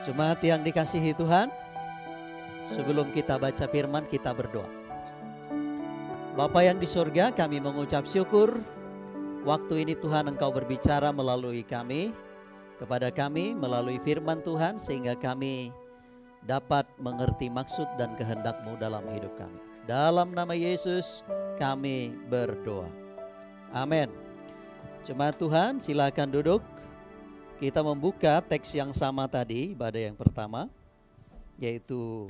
Jemaat yang dikasihi Tuhan, sebelum kita baca firman, kita berdoa. Bapa yang di surga, kami mengucap syukur waktu ini Tuhan Engkau berbicara melalui kami, kepada kami melalui firman Tuhan, sehingga kami dapat mengerti maksud dan kehendak-Mu dalam hidup kami. Dalam nama Yesus kami berdoa. Amin. Jemaat Tuhan, silakan duduk. Kita membuka teks yang sama tadi pada yang pertama, yaitu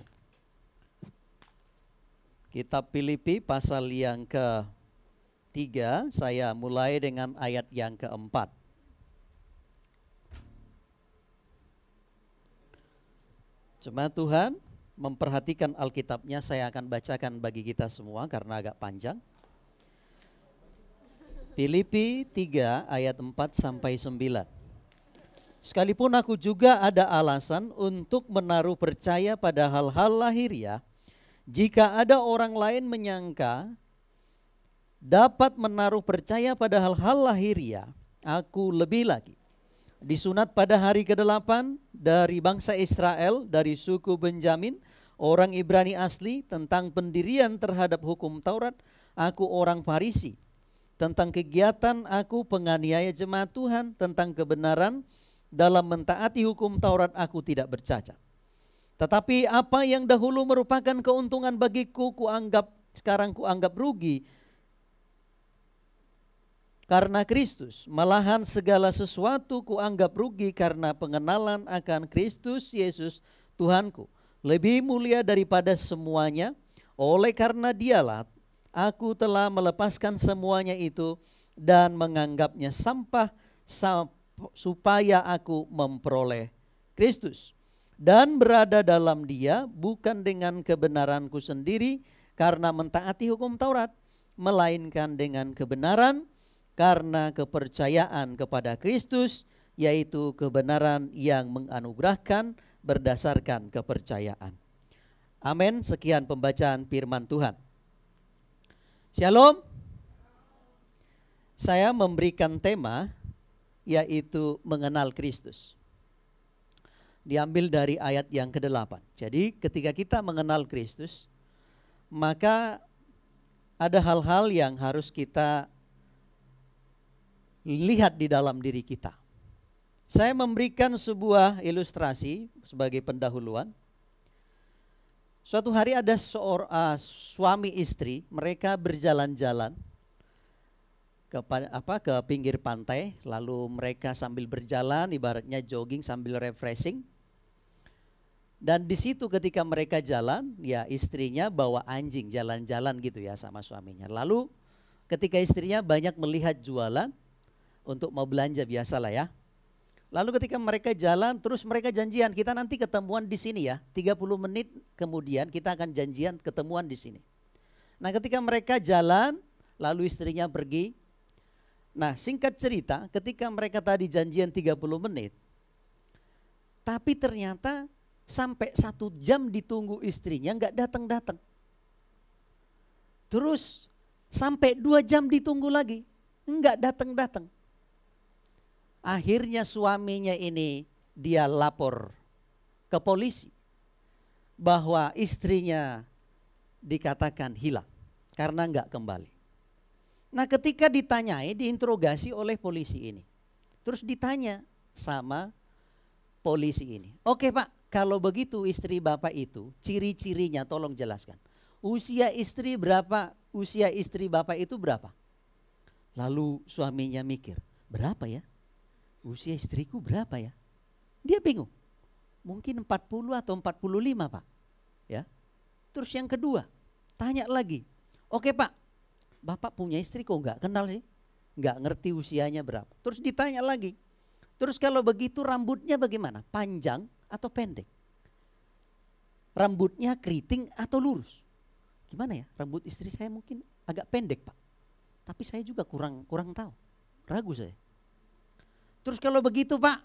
kitab Filipi pasal yang ke-3. Saya mulai dengan ayat yang ke-4. Jemaat Tuhan, memperhatikan Alkitabnya, saya akan bacakan bagi kita semua karena agak panjang. Filipi 3 ayat 4 sampai 9. Sekalipun aku juga ada alasan untuk menaruh percaya pada hal-hal lahiriah, jika ada orang lain menyangka dapat menaruh percaya pada hal-hal lahiriah, aku lebih lagi. Disunat pada hari ke-8 dari bangsa Israel, dari suku Benjamin, orang Ibrani asli. Tentang pendirian terhadap hukum Taurat, aku orang Farisi. Tentang kegiatan, aku penganiaya jemaat Tuhan. Tentang kebenaran dalam mentaati hukum Taurat, aku tidak bercacat. Tetapi apa yang dahulu merupakan keuntungan bagiku, sekarang kuanggap rugi karena Kristus. Malahan segala sesuatu kuanggap rugi karena pengenalan akan Kristus Yesus Tuhanku. Lebih mulia daripada semuanya, oleh karena Dialah aku telah melepaskan semuanya itu dan menganggapnya sampah supaya aku memperoleh Kristus dan berada dalam Dia, bukan dengan kebenaranku sendiri karena mentaati hukum Taurat, melainkan dengan kebenaran karena kepercayaan kepada Kristus, yaitu kebenaran yang menganugerahkan berdasarkan kepercayaan. Amin. Sekian pembacaan firman Tuhan. Shalom. Saya memberikan tema yaitu mengenal Kristus. Diambil dari ayat yang ke-8. Jadi ketika kita mengenal Kristus, maka ada hal-hal yang harus kita lihat di dalam diri kita. Saya memberikan sebuah ilustrasi sebagai pendahuluan. Suatu hari ada seorang suami istri, mereka berjalan-jalan ke pinggir pantai, lalu mereka sambil berjalan, ibaratnya jogging sambil refreshing. Dan di situ ketika mereka jalan, ya istrinya bawa anjing jalan-jalan gitu ya sama suaminya. Lalu ketika istrinya banyak melihat jualan untuk mau belanja, biasalah ya. Lalu ketika mereka jalan, terus mereka janjian, kita nanti ketemuan di sini ya. 30 menit kemudian kita akan janjian ketemuan di sini. Nah, ketika mereka jalan, lalu istrinya pergi. Nah, singkat cerita, ketika mereka tadi janjian 30 menit, tapi ternyata sampai 1 jam ditunggu istrinya nggak datang-datang. Terus sampai 2 jam ditunggu lagi, nggak datang-datang. Akhirnya suaminya ini dia lapor ke polisi bahwa istrinya dikatakan hilang karena nggak kembali. Nah, ketika ditanyai, diinterogasi oleh polisi ini. Terus ditanya sama polisi ini. Oke Pak, kalau begitu istri Bapak itu, ciri-cirinya tolong jelaskan. Usia istri berapa? Usia istri Bapak itu berapa? Lalu suaminya mikir, berapa ya? Usia istriku berapa ya? Dia bingung. Mungkin 40 atau 45 Pak. Ya. Terus yang kedua, tanya lagi. Oke Pak, Bapak punya istri kok enggak kenal sih? Enggak ngerti usianya berapa. Terus ditanya lagi. Terus kalau begitu rambutnya bagaimana? Panjang atau pendek? Rambutnya keriting atau lurus? Gimana ya? Rambut istri saya mungkin agak pendek Pak. Tapi saya juga kurang tahu. Ragu saya. Terus kalau begitu Pak,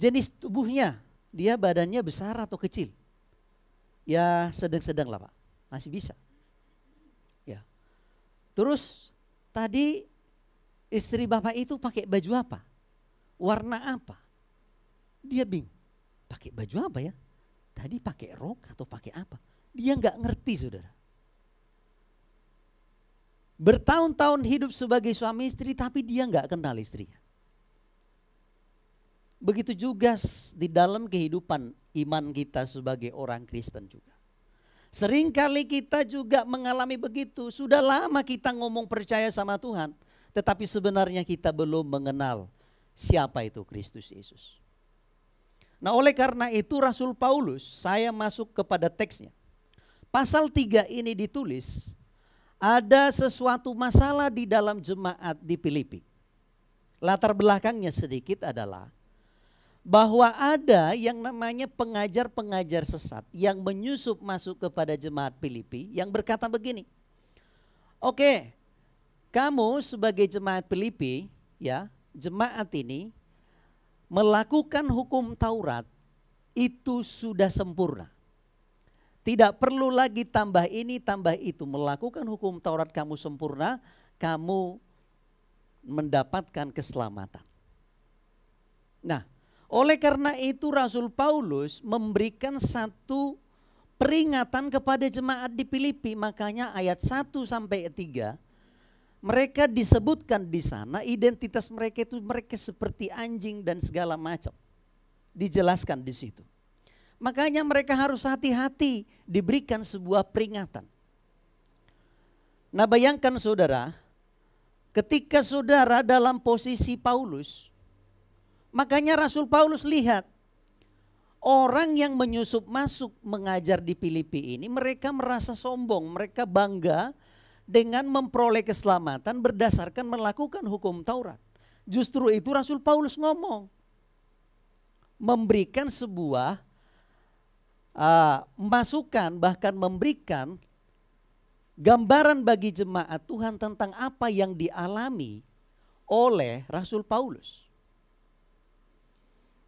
jenis tubuhnya, dia badannya besar atau kecil? Ya sedang-sedang lah Pak, masih bisa. Ya. Terus tadi istri Bapak itu pakai baju apa? Warna apa? Dia bingung. pakai baju apa ya? Tadi pakai rok atau pakai apa? Dia nggak ngerti, saudara. Bertahun-tahun hidup sebagai suami istri, tapi dia nggak kenal istrinya. Begitu juga di dalam kehidupan iman kita sebagai orang Kristen juga. Seringkali kita juga mengalami begitu. Sudah lama kita ngomong percaya sama Tuhan, tetapi sebenarnya kita belum mengenal siapa itu Kristus Yesus. Nah, oleh karena itu Rasul Paulus, saya masuk kepada teksnya. Pasal 3 ini ditulis, ada sesuatu masalah di dalam jemaat di Filipi. Latar belakangnya sedikit adalah bahwa ada yang namanya pengajar-pengajar sesat yang menyusup masuk kepada jemaat Filipi yang berkata begini. Oke, kamu sebagai jemaat Filipi, ya, jemaat ini melakukan hukum Taurat itu sudah sempurna. Tidak perlu lagi tambah ini, tambah itu. Melakukan hukum Taurat kamu sempurna, kamu mendapatkan keselamatan. Nah, oleh karena itu Rasul Paulus memberikan satu peringatan kepada jemaat di Filipi. Makanya ayat 1 sampai 3 mereka disebutkan di sana identitas mereka itu mereka seperti anjing dan segala macam. Dijelaskan di situ. Makanya mereka harus hati-hati diberikan sebuah peringatan. Nah, bayangkan saudara, ketika saudara dalam posisi Paulus, makanya Rasul Paulus lihat orang yang menyusup masuk mengajar di Filipi ini, mereka merasa sombong, mereka bangga dengan memperoleh keselamatan berdasarkan melakukan hukum Taurat. Justru itu Rasul Paulus ngomong, memberikan sebuah masukan, bahkan memberikan gambaran bagi jemaat Tuhan tentang apa yang dialami oleh Rasul Paulus.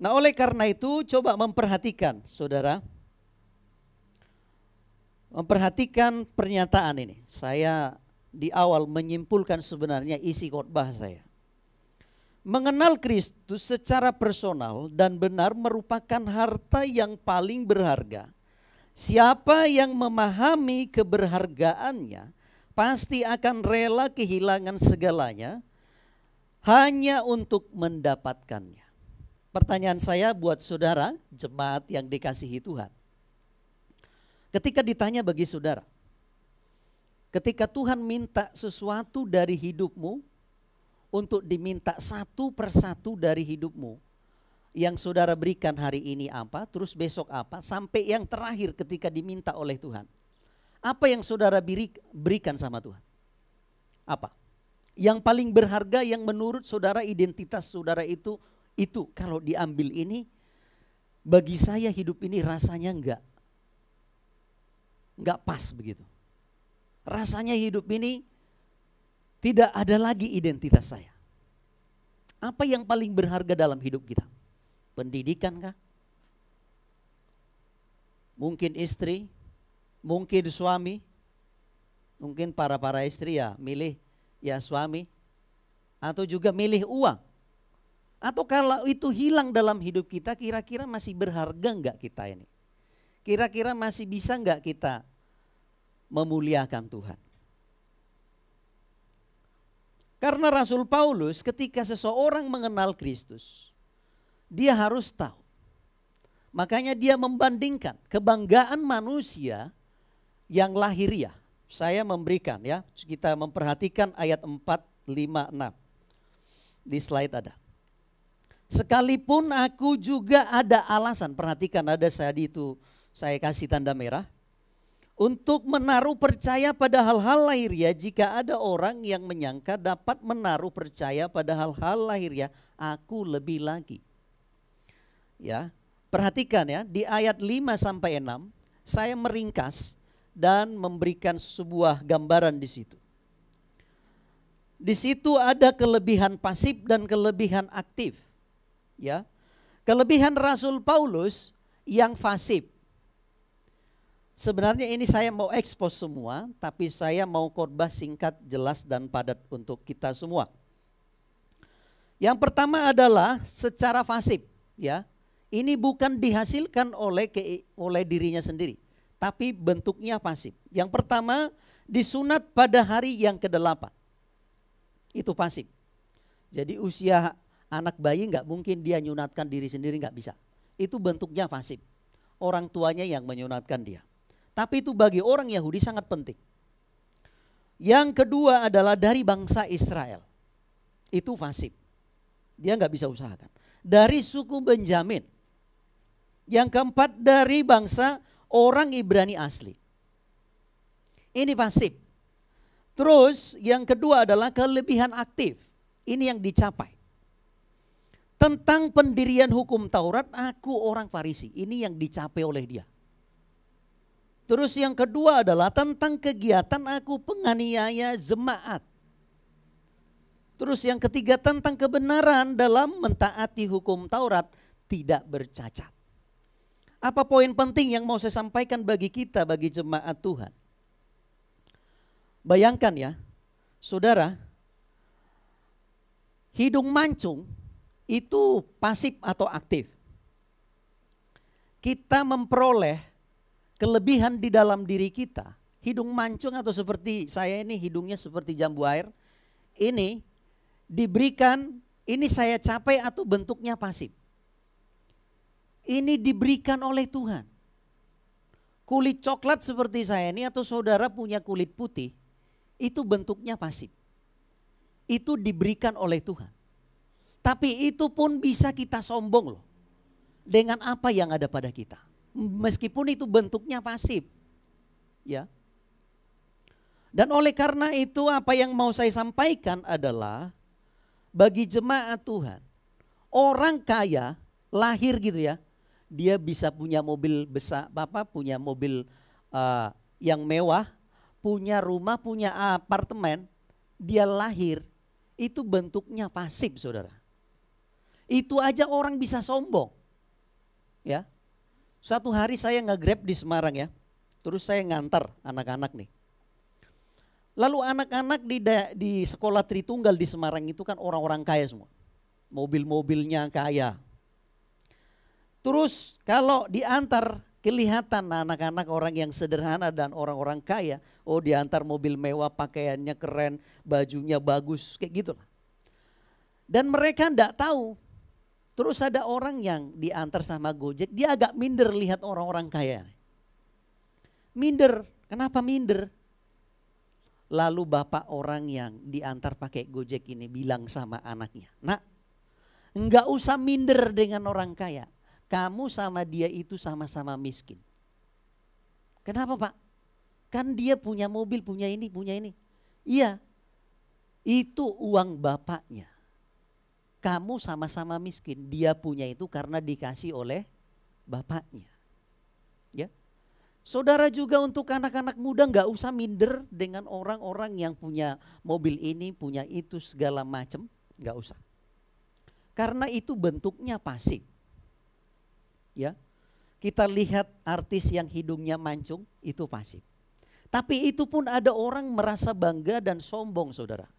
Nah, oleh karena itu coba memperhatikan saudara. Memperhatikan pernyataan ini. Saya di awal menyimpulkan sebenarnya isi khotbah saya. Mengenal Kristus secara personal dan benar merupakan harta yang paling berharga. Siapa yang memahami keberhargaannya pasti akan rela kehilangan segalanya hanya untuk mendapatkannya. Pertanyaan saya buat saudara, jemaat yang dikasihi Tuhan. Ketika ditanya bagi saudara, ketika Tuhan minta sesuatu dari hidupmu, untuk diminta satu persatu dari hidupmu, yang saudara berikan hari ini apa, terus besok apa, sampai yang terakhir ketika diminta oleh Tuhan. Apa yang saudara berikan sama Tuhan? Apa? Yang paling berharga yang menurut saudara identitas saudara itu kalau diambil ini, bagi saya hidup ini rasanya enggak pas begitu. Rasanya hidup ini tidak ada lagi identitas saya. Apa yang paling berharga dalam hidup kita? Pendidikan kah? Mungkin istri, mungkin suami, mungkin para istri ya milih ya suami, atau juga milih uang. Atau kalau itu hilang dalam hidup kita, kira-kira masih berharga enggak kita ini? Kira-kira masih bisa enggak kita memuliakan Tuhan? Karena Rasul Paulus ketika seseorang mengenal Kristus, dia harus tahu. Makanya dia membandingkan kebanggaan manusia yang lahiriah. Saya memberikan ya, kita memperhatikan ayat 4, 5, 6. Di slide ada. Sekalipun aku juga ada alasan, perhatikan ada saya kasih tanda merah. Untuk menaruh percaya pada hal-hal lahiriah, jika ada orang yang menyangka dapat menaruh percaya pada hal-hal lahiriah, aku lebih lagi. Ya, perhatikan ya, di ayat 5 sampai 6 saya meringkas dan memberikan sebuah gambaran di situ. Di situ ada kelebihan pasif dan kelebihan aktif. Ya. Kelebihan Rasul Paulus yang pasif. Sebenarnya ini saya mau expose semua, tapi saya mau khotbah singkat, jelas dan padat untuk kita semua. Yang pertama adalah secara pasif, ya. Ini bukan dihasilkan oleh dirinya sendiri, tapi bentuknya pasif. Yang pertama, disunat pada hari yang ke-8. Itu pasif. Jadi usia anak bayi nggak mungkin dia nyunatkan diri sendiri, nggak bisa. Itu bentuknya pasif. Orang tuanya yang menyunatkan dia. Tapi itu bagi orang Yahudi sangat penting. Yang kedua adalah dari bangsa Israel. Itu pasif. Dia nggak bisa usahakan. Dari suku Benjamin. Yang keempat dari bangsa orang Ibrani asli. Ini pasif. Terus yang kedua adalah kelebihan aktif. Ini yang dicapai. Tentang pendirian hukum Taurat, aku orang Farisi. Ini yang dicapai oleh dia. Terus yang kedua adalah tentang kegiatan aku penganiaya jemaat. Terus yang ketiga tentang kebenaran dalam mentaati hukum Taurat tidak bercacat. Apa poin penting yang mau saya sampaikan bagi kita, bagi jemaat Tuhan? Bayangkan ya, saudara, hidung mancung itu pasif atau aktif. Kita memperoleh kelebihan di dalam diri kita. Hidung mancung atau seperti saya ini hidungnya seperti jambu air. Ini diberikan, ini saya capai atau bentuknya pasif. Ini diberikan oleh Tuhan. Kulit coklat seperti saya ini atau saudara punya kulit putih, itu bentuknya pasif. Itu diberikan oleh Tuhan. Tapi itu pun bisa kita sombong loh. Dengan apa yang ada pada kita. Meskipun itu bentuknya pasif. Ya. Dan oleh karena itu apa yang mau saya sampaikan adalah bagi jemaat Tuhan. Orang kaya lahir gitu ya. Dia bisa punya mobil besar, punya mobil yang mewah, punya rumah, punya apartemen. Dia lahir, itu bentuknya pasif saudara. Itu aja orang bisa sombong. Ya. Satu hari saya nge-grab di Semarang ya. Terus saya ngantar anak-anak nih. Lalu anak-anak di sekolah Tritunggal di Semarang itu kan orang-orang kaya semua. Mobil-mobilnya kaya. Terus kalau diantar kelihatan anak-anak orang yang sederhana dan orang-orang kaya. Oh diantar mobil mewah, pakaiannya keren, bajunya bagus, kayak gitu lah. Dan mereka enggak tahu. Terus ada orang yang diantar sama Gojek, dia agak minder lihat orang-orang kaya. Minder, kenapa minder? Lalu bapak orang yang diantar pakai Gojek ini bilang sama anaknya, "Nak, enggak usah minder dengan orang kaya. Kamu sama dia itu sama-sama miskin." Kenapa Pak? Kan dia punya mobil, punya ini, punya ini. Iya, itu uang bapaknya. Kamu sama-sama miskin. Dia punya itu karena dikasih oleh bapaknya. Ya. Saudara juga untuk anak-anak muda nggak usah minder dengan orang-orang yang punya mobil ini, punya itu segala macam, nggak usah. Karena itu bentuknya pasif. Ya. Kita lihat artis yang hidungnya mancung itu pasif. Tapi itu pun ada orang merasa bangga dan sombong saudara.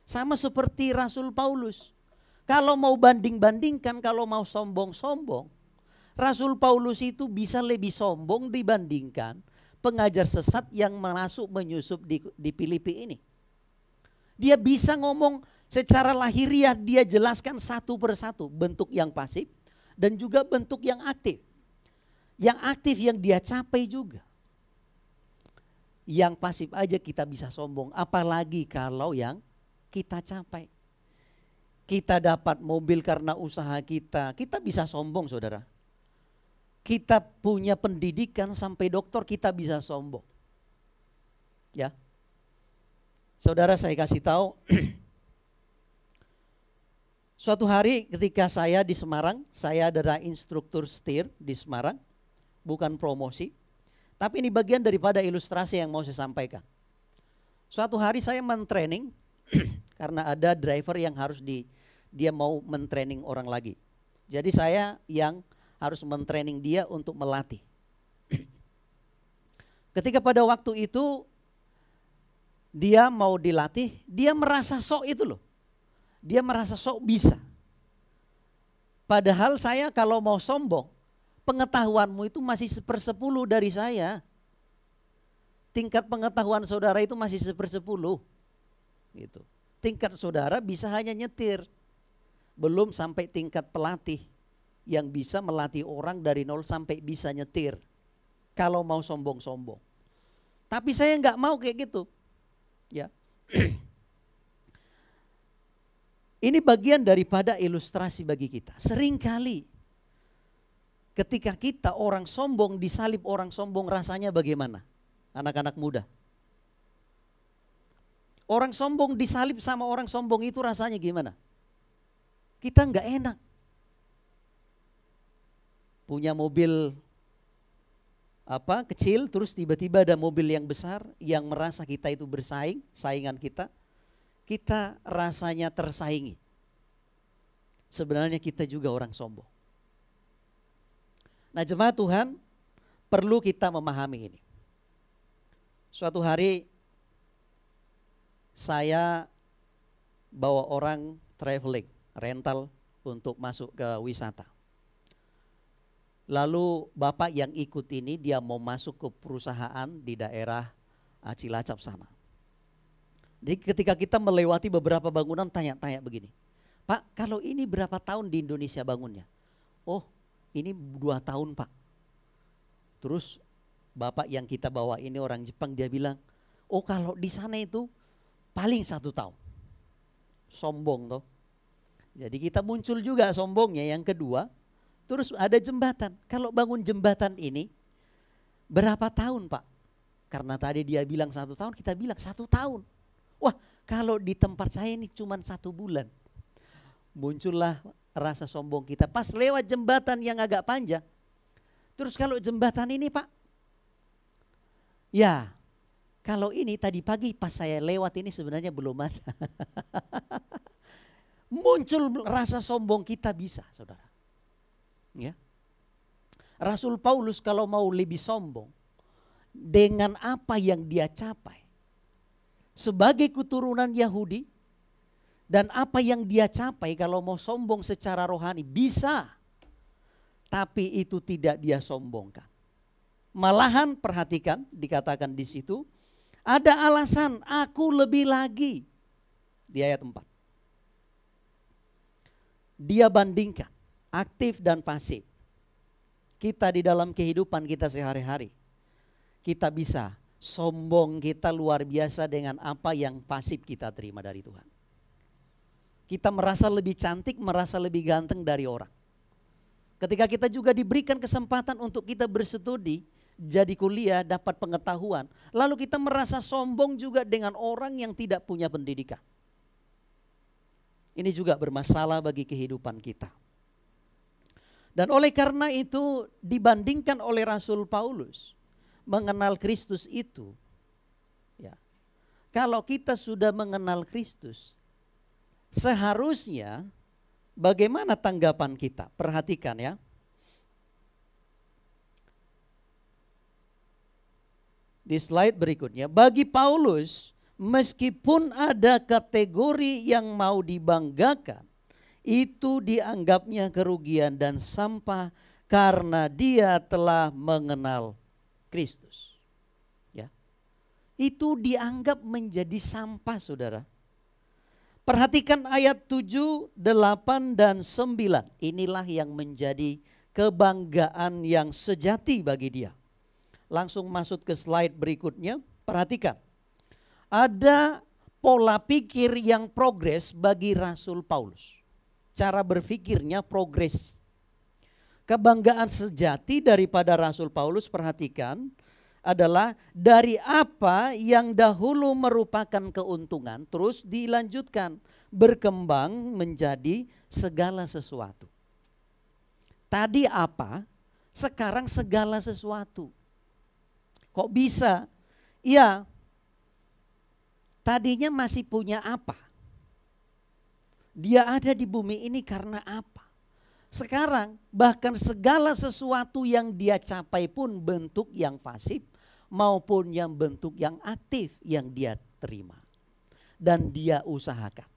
Sama seperti Rasul Paulus. Kalau mau banding-bandingkan, kalau mau sombong-sombong, Rasul Paulus itu bisa lebih sombong dibandingkan pengajar sesat yang masuk menyusup di Filipi ini. Dia bisa ngomong secara lahiriah, dia jelaskan satu persatu bentuk yang pasif dan juga bentuk yang aktif. Yang aktif yang dia capai juga. Yang pasif aja kita bisa sombong, apalagi kalau yang kita capai. Kita dapat mobil karena usaha kita bisa sombong saudara. Kita punya pendidikan sampai doktor kita bisa sombong. Ya. Saudara saya kasih tahu. Suatu hari ketika saya di Semarang, saya adalah instruktur setir di Semarang. Bukan promosi. Tapi ini bagian daripada ilustrasi yang mau saya sampaikan. Suatu hari saya mentraining karena ada driver yang harus dia mau mentraining orang lagi. Jadi saya yang harus mentraining dia untuk melatih. Ketika pada waktu itu dia mau dilatih, dia merasa sok itu loh. Dia merasa sok bisa. Padahal saya kalau mau sombong, pengetahuanmu itu masih 1/10 dari saya. Tingkat pengetahuan saudara itu masih 1/10. Gitu. Tingkat saudara bisa hanya nyetir. Belum sampai tingkat pelatih yang bisa melatih orang dari nol sampai bisa nyetir. Kalau mau sombong-sombong. Tapi saya nggak mau kayak gitu. Ya. Ini bagian daripada ilustrasi bagi kita. Seringkali ketika kita orang sombong disalib orang sombong, rasanya bagaimana? Anak-anak muda. Orang sombong disalib sama orang sombong itu rasanya gimana? Kita nggak enak. Punya mobil kecil, terus tiba-tiba ada mobil yang besar yang merasa kita itu bersaing, saingan kita. Kita rasanya tersaingi. Sebenarnya kita juga orang sombong. Nah, jemaat Tuhan, perlu kita memahami ini. Suatu hari saya bawa orang traveling, rental untuk masuk ke wisata. Lalu bapak yang ikut ini dia mau masuk ke perusahaan di daerah Cilacap sana. Jadi ketika kita melewati beberapa bangunan tanya-tanya begini, Pak, kalau ini berapa tahun di Indonesia bangunnya? Oh, ini 2 tahun Pak. Terus bapak yang kita bawa ini orang Jepang, dia bilang, oh kalau di sana itu paling 1 tahun. Sombong toh. Jadi kita muncul juga sombongnya. Yang kedua, terus ada jembatan. Kalau bangun jembatan ini berapa tahun Pak? Karena tadi dia bilang 1 tahun, kita bilang 1 tahun. Wah, kalau di tempat saya ini cuma 1 bulan. Muncullah rasa sombong kita pas lewat jembatan yang agak panjang. Terus kalau jembatan ini Pak, ya kalau ini tadi pagi pas saya lewat ini sebenarnya belum ada. Muncul rasa sombong kita bisa, saudara. Ya. Rasul Paulus kalau mau lebih sombong dengan apa yang dia capai sebagai keturunan Yahudi dan apa yang dia capai, kalau mau sombong secara rohani bisa, tapi itu tidak dia sombongkan. Malahan perhatikan dikatakan di situ ada alasan aku lebih lagi di ayat 4. Dia bandingkan aktif dan pasif. Kita di dalam kehidupan kita sehari-hari, kita bisa sombong kita luar biasa dengan apa yang pasif kita terima dari Tuhan. Kita merasa lebih cantik, merasa lebih ganteng dari orang. Ketika kita juga diberikan kesempatan untuk kita berstudi, jadi kuliah, dapat pengetahuan, lalu kita merasa sombong juga dengan orang yang tidak punya pendidikan. Ini juga bermasalah bagi kehidupan kita. Dan oleh karena itu dibandingkan oleh Rasul Paulus mengenal Kristus itu, ya, kalau kita sudah mengenal Kristus, seharusnya bagaimana tanggapan kita? Perhatikan ya. Di slide berikutnya, bagi Paulus meskipun ada kategori yang mau dibanggakan, itu dianggapnya kerugian dan sampah karena dia telah mengenal Kristus. Ya. Itu dianggap menjadi sampah, saudara. Perhatikan ayat 7, 8, dan 9. Inilah yang menjadi kebanggaan yang sejati bagi dia. Langsung masuk ke slide berikutnya. Perhatikan. Ada pola pikir yang progres bagi Rasul Paulus. Cara berpikirnya progres. Kebanggaan sejati daripada Rasul Paulus, perhatikan, adalah dari apa yang dahulu merupakan keuntungan terus dilanjutkan berkembang menjadi segala sesuatu. Tadi apa? Sekarang segala sesuatu. Kok bisa? Ya, tadinya masih punya apa? Dia ada di bumi ini karena apa? Sekarang bahkan segala sesuatu yang dia capai pun bentuk yang pasif maupun yang bentuk yang aktif yang dia terima dan dia usahakan.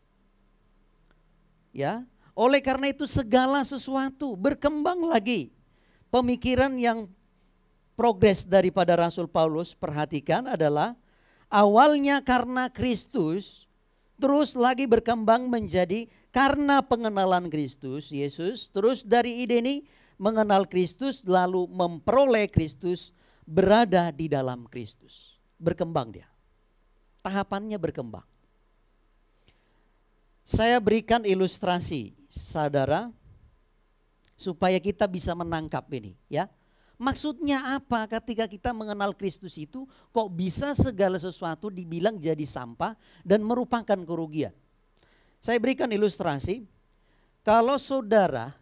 Ya, Oleh karena itu segala sesuatu berkembang lagi. Pemikiran yang progres daripada Rasul Paulus, perhatikan, adalah awalnya karena Kristus, terus lagi berkembang menjadi karena pengenalan Kristus Yesus, terus dari ide ini mengenal Kristus lalu memperoleh Kristus, berada di dalam Kristus. Berkembang dia. Tahapannya berkembang. Saya berikan ilustrasi, saudara, supaya kita bisa menangkap ini, ya. Maksudnya apa ketika kita mengenal Kristus itu, kok bisa segala sesuatu dibilang jadi sampah dan merupakan kerugian? Saya berikan ilustrasi, kalau saudara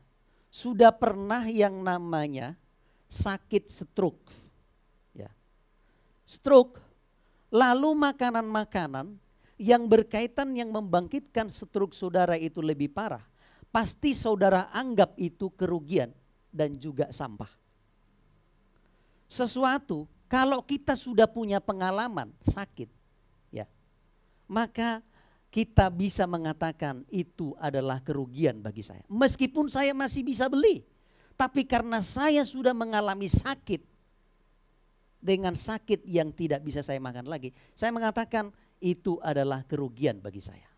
sudah pernah yang namanya sakit stroke, ya. Stroke, lalu makanan-makanan yang berkaitan yang membangkitkan stroke saudara itu lebih parah, pasti saudara anggap itu kerugian dan juga sampah. Sesuatu kalau kita sudah punya pengalaman sakit, ya, maka kita bisa mengatakan itu adalah kerugian bagi saya. Meskipun saya masih bisa beli, tapi karena saya sudah mengalami sakit dengan sakit yang tidak bisa saya makan lagi, saya mengatakan itu adalah kerugian bagi saya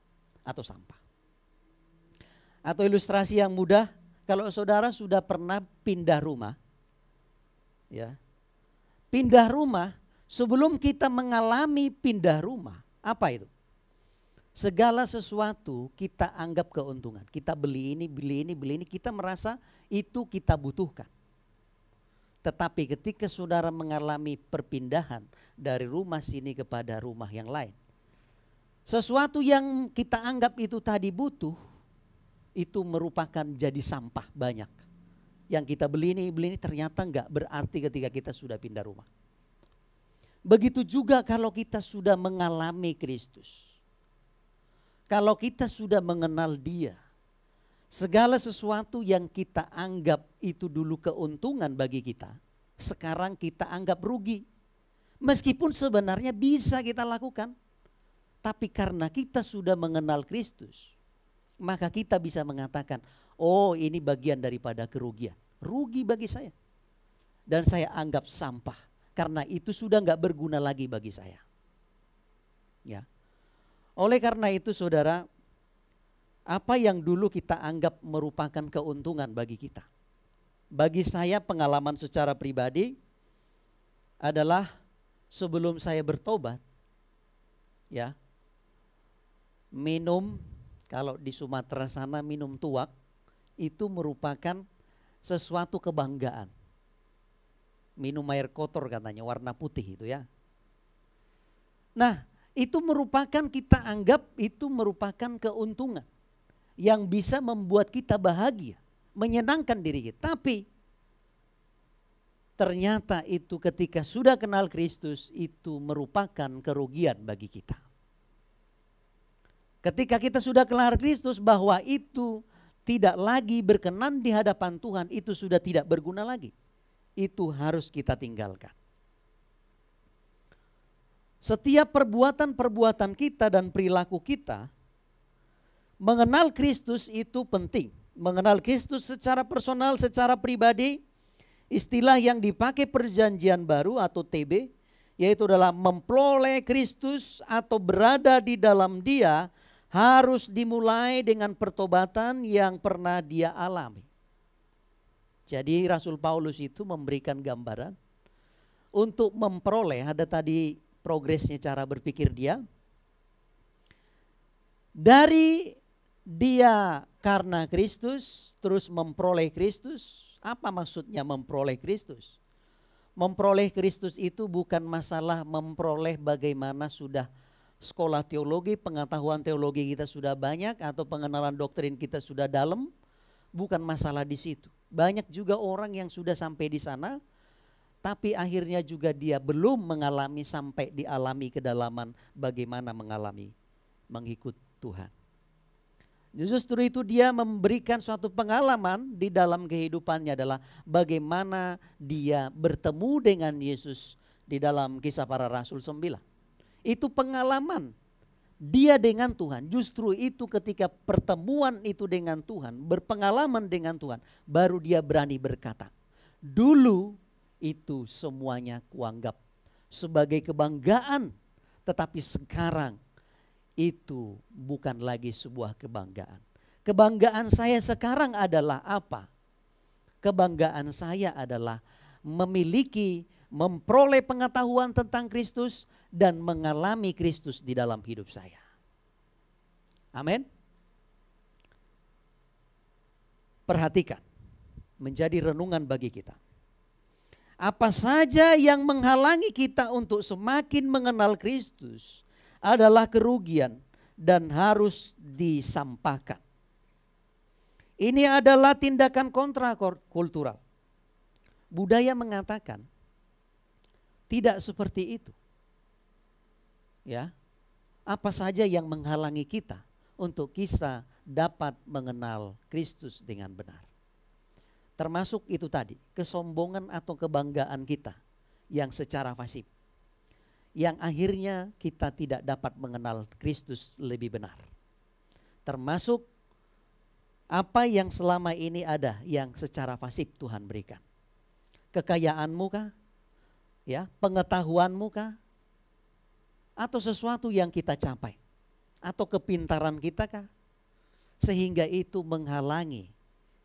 atau sampah. Atau ilustrasi yang mudah, kalau saudara sudah pernah pindah rumah, ya. Pindah rumah, sebelum kita mengalami pindah rumah, apa itu? Segala sesuatu kita anggap keuntungan. Kita beli ini, kita merasa itu kita butuhkan. Tetapi ketika saudara mengalami perpindahan dari rumah sini kepada rumah yang lain, sesuatu yang kita anggap itu tadi butuh, itu merupakan jadi sampah banyak. Yang kita beli ini ternyata enggak berarti ketika kita sudah pindah rumah. Begitu juga kalau kita sudah mengalami Kristus. Kalau kita sudah mengenal Dia, segala sesuatu yang kita anggap itu dulu keuntungan bagi kita, sekarang kita anggap rugi. Meskipun sebenarnya bisa kita lakukan, tapi karena kita sudah mengenal Kristus, maka kita bisa mengatakan, oh, ini bagian daripada kerugian. Rugi bagi saya. Dan saya anggap sampah. Karena itu sudah enggak berguna lagi bagi saya. Ya. Oleh karena itu saudara, apa yang dulu kita anggap merupakan keuntungan bagi kita, bagi saya pengalaman secara pribadi adalah sebelum saya bertobat, ya, minum, kalau di Sumatera sana minum tuak, itu merupakan sesuatu kebanggaan. Minum air kotor katanya, warna putih itu, ya. Nah, itu merupakan, kita anggap itu merupakan keuntungan yang bisa membuat kita bahagia, menyenangkan diri kita. Tapi ternyata itu ketika sudah kenal Kristus, itu merupakan kerugian bagi kita. Ketika kita sudah kenal Kristus bahwa itu tidak lagi berkenan di hadapan Tuhan, itu sudah tidak berguna lagi. Itu harus kita tinggalkan. Setiap perbuatan-perbuatan kita dan perilaku kita, mengenal Kristus itu penting. Mengenal Kristus secara personal, secara pribadi, istilah yang dipakai perjanjian baru atau TB, yaitu adalah memperoleh Kristus atau berada di dalam Dia, harus dimulai dengan pertobatan yang pernah dia alami. Jadi Rasul Paulus itu memberikan gambaran untuk memperoleh, ada tadi progresnya cara berpikir dia. Dari dia karena Kristus terus memperoleh Kristus. Apa maksudnya memperoleh Kristus? Memperoleh Kristus itu bukan masalah memperoleh bagaimana sudah sekolah teologi, pengetahuan teologi kita sudah banyak atau pengenalan doktrin kita sudah dalam, bukan masalah di situ. Banyak juga orang yang sudah sampai di sana, tapi akhirnya juga dia belum mengalami sampai dialami kedalaman bagaimana mengalami mengikut Tuhan. Justru itu dia memberikan suatu pengalaman di dalam kehidupannya adalah bagaimana dia bertemu dengan Yesus di dalam Kisah Para Rasul 9. Itu pengalaman dia dengan Tuhan, justru itu ketika pertemuan itu dengan Tuhan, berpengalaman dengan Tuhan, baru dia berani berkata, dulu itu semuanya kuanggap sebagai kebanggaan, tetapi sekarang itu bukan lagi sebuah kebanggaan. Kebanggaan saya sekarang adalah apa? Kebanggaan saya adalah memiliki, memperoleh pengetahuan tentang Kristus dan mengalami Kristus di dalam hidup saya. Amin. Perhatikan, menjadi renungan bagi kita. Apa saja yang menghalangi kita untuk semakin mengenal Kristus adalah kerugian dan harus disampaikan. Ini adalah tindakan kontrakultural. Budaya mengatakan tidak seperti itu. Ya. Apa saja yang menghalangi kita untuk kita dapat mengenal Kristus dengan benar. Termasuk itu tadi, kesombongan atau kebanggaan kita yang secara pasif. Yang akhirnya kita tidak dapat mengenal Kristus lebih benar. Termasuk apa yang selama ini ada yang secara pasif Tuhan berikan. Kekayaanmu kah? Ya, pengetahuanmu kah? Atau sesuatu yang kita capai? Atau kepintaran kita kah? Sehingga itu menghalangi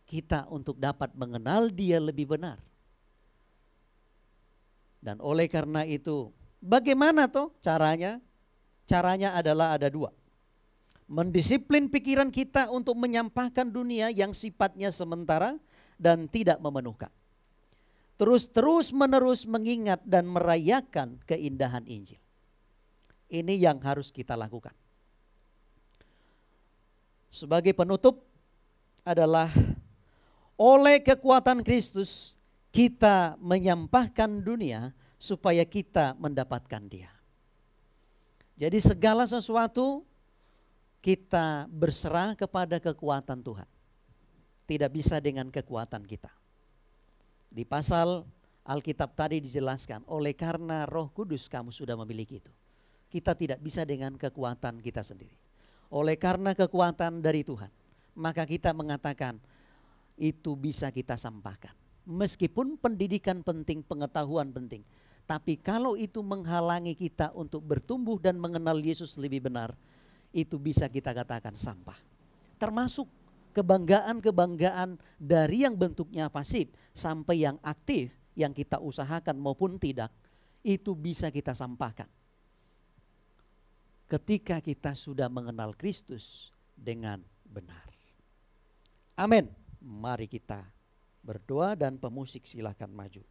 kita untuk dapat mengenal Dia lebih benar. Dan oleh karena itu, bagaimana toh caranya? Caranya adalah ada dua. Mendisiplin pikiran kita untuk menyampaikan dunia yang sifatnya sementara dan tidak memenuhkan. Terus menerus mengingat dan merayakan keindahan Injil. Ini yang harus kita lakukan. Sebagai penutup adalah oleh kekuatan Kristus kita menyampaikan dunia supaya kita mendapatkan Dia. Jadi segala sesuatu kita berserah kepada kekuatan Tuhan. Tidak bisa dengan kekuatan kita. Di pasal Alkitab tadi dijelaskan, oleh karena Roh Kudus kamu sudah memiliki itu. Kita tidak bisa dengan kekuatan kita sendiri. Oleh karena kekuatan dari Tuhan, maka kita mengatakan itu bisa kita sampaikan. Meskipun pendidikan penting, pengetahuan penting. Tapi kalau itu menghalangi kita untuk bertumbuh dan mengenal Yesus lebih benar, itu bisa kita katakan sampah. Termasuk kebanggaan-kebanggaan dari yang bentuknya pasif sampai yang aktif yang kita usahakan maupun tidak, itu bisa kita sampaikan. Ketika kita sudah mengenal Kristus dengan benar. Amin. Mari kita berdoa dan pemusik silakan maju.